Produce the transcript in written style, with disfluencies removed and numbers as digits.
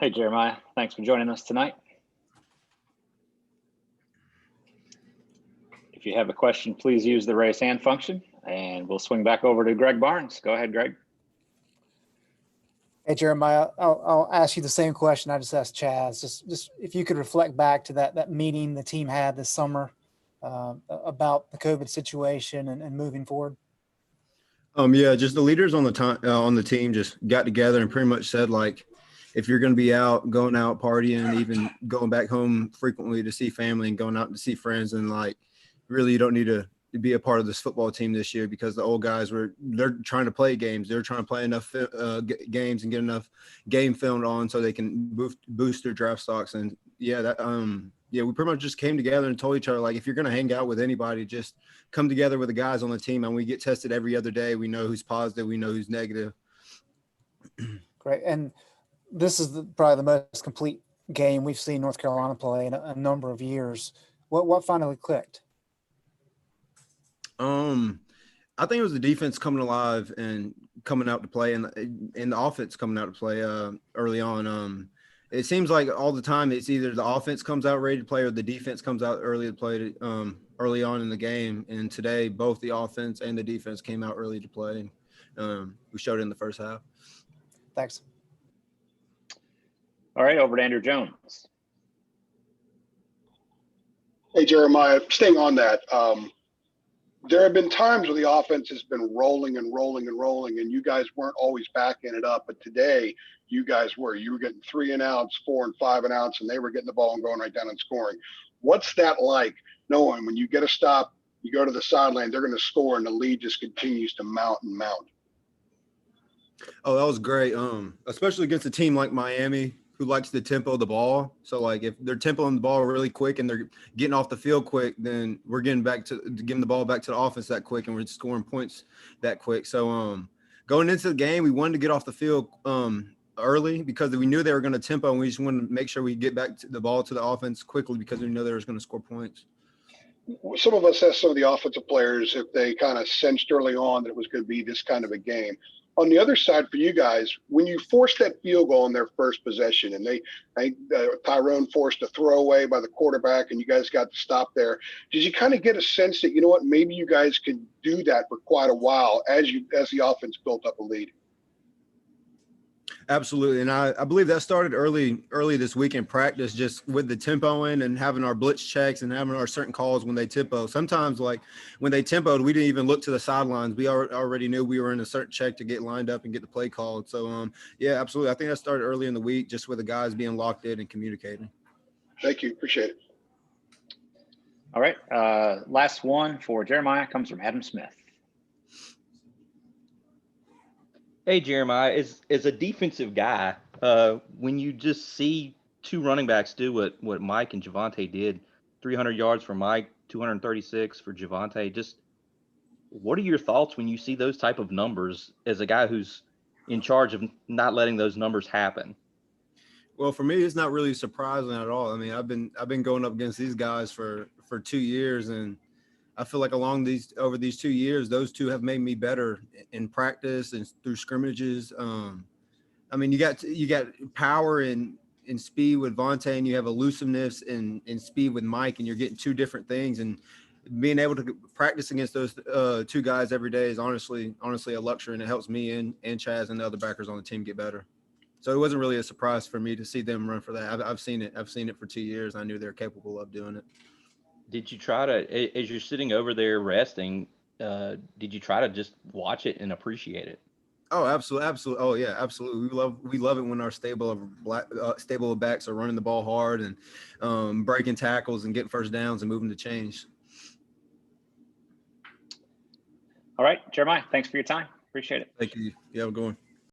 Hey, Jeremiah. Thanks for joining us tonight. If you have a question, please use the raise hand function, and we'll swing back over to Greg Barnes. Go ahead, Greg. Hey, Jeremiah, I'll ask you the same question I just asked Chaz. Just if you could reflect back to that meeting the team had this summer about the COVID situation and moving forward. Yeah, just the leaders on the team just got together and pretty much said, like, if you're going to be going out partying, even going back home frequently to see family and going out to see friends, and like, really you don't need to be a part of this football team this year, because the old guys they're trying to play games. They're trying to play enough games and get enough game filmed on so they can boost their draft stocks. And yeah, we pretty much just came together and told each other, like, if you're going to hang out with anybody, just come together with the guys on the team. And we get tested every other day. We know who's positive. We know who's negative. Great. And this is probably the most complete game we've seen North Carolina play in a number of years. What finally clicked? I think it was the defense coming alive and coming out to play, and the offense coming out to play early on. It seems like all the time it's either the offense comes out ready to play or the defense comes out early to play early on in the game. And today, both the offense and the defense came out early to play. We showed it in the first half. Thanks. All right, over to Andrew Jones. Hey, Jeremiah, staying on that. There have been times where the offense has been rolling and rolling and rolling, and you guys weren't always backing it up. But today, you guys were. You were getting 3 and outs, 4 and 5 and outs, and they were getting the ball and going right down and scoring. What's that like, knowing when you get a stop, you go to the sideline, they're going to score, and the lead just continues to mount and mount? Oh, that was great. Especially against a team like Miami, who likes the tempo of the ball. So, like, if they're tempoing the ball really quick and they're getting off the field quick, then we're getting the ball back to the offense that quick, and we're scoring points that quick. So, going into the game, we wanted to get off the field early because we knew they were going to tempo, and we just wanted to make sure we get back to the ball to the offense quickly because we knew they were going to score points. Some of us asked some of the offensive players if they kind of sensed early on that it was going to be this kind of a game. On the other side for you guys, when you forced that field goal in their first possession, and Tyrone forced a throwaway by the quarterback, and you guys got to stop there, did you kind of get a sense that, you know what, maybe you guys could do that for quite a while as the offense built up a lead? Absolutely. And I believe that started early this week in practice, just with the tempoing and having our blitz checks and having our certain calls when they tempo. Sometimes, like, when they tempoed, we didn't even look to the sidelines. We already knew we were in a certain check to get lined up and get the play called. So, yeah, absolutely. I think that started early in the week, just with the guys being locked in and communicating. Thank you. Appreciate it. All right. Last one for Jeremiah comes from Adam Smith. Hey, Jeremiah, as a defensive guy, when you just see 2 running backs do what Mike and Javonte did, 300 yards for Mike, 236 for Javonte, just what are your thoughts when you see those type of numbers as a guy who's in charge of not letting those numbers happen? Well, for me, it's not really surprising at all. I mean, I've been going up against these guys for 2 years, and I feel like over these 2 years, those two have made me better in practice and through scrimmages. I mean, you got power and speed with Vontae, and you have elusiveness and speed with Mike, and you're getting 2 different things. And being able to practice against those 2 guys every day is honestly a luxury, and it helps me and Chaz and the other backers on the team get better. So it wasn't really a surprise for me to see them run for that. I've seen it. I've seen it for 2 years. I knew they're capable of doing it. Did you try to, as you're sitting over there resting, did you try to just watch it and appreciate it? Oh, absolutely. Oh, yeah, absolutely. We love it when our stable of backs are running the ball hard and breaking tackles and getting first downs and moving to change. All right, Jeremiah, thanks for your time. Appreciate it. Thank you. Yeah, we're going.